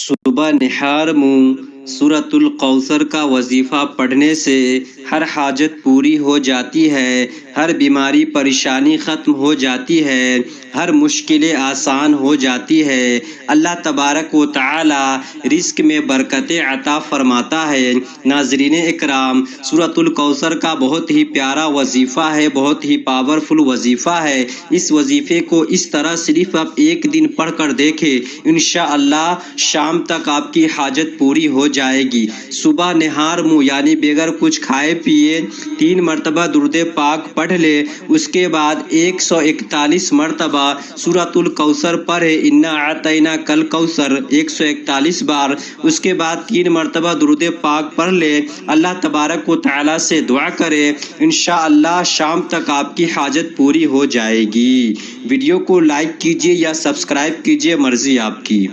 सुबह निहार मुँह सूरतुल कौसर का वजीफ़ा पढ़ने से हर हाजत पूरी हो जाती है, हर बीमारी परेशानी ख़त्म हो जाती है, हर मुश्किलें आसान हो जाती है। अल्लाह तबारक व तआला रिज़्क में बरकतें अता फ़रमाता है। नाज़रीन इकराम, सूरतुल कौसर का बहुत ही प्यारा वजीफ़ा है, बहुत ही पावरफुल वजीफ़ा है। इस वजीफ़े को इस तरह सिर्फ़ आप एक दिन पढ़ कर देखें, इंशाअल्लाह शाम तक आपकी हाजत पूरी हो जाएगी। सुबह निहार मुँह यानी बगैर कुछ खाए पिए 3 मरतबा दुरूद पाक पढ़ ले, उसके बाद 141 मरतबा सूरतुल कौसर पढ़े, इन्ना आतैना कल कौसर 141 बार, उसके बाद 3 मरतबा दुरूद पाक पढ़ ले, अल्लाह तबारक व तआला से दुआ करे, इंशाअल्लाह शाम तक आपकी हाजत पूरी हो जाएगी। वीडियो को लाइक कीजिए या सब्सक्राइब कीजिए, मर्ज़ी आपकी।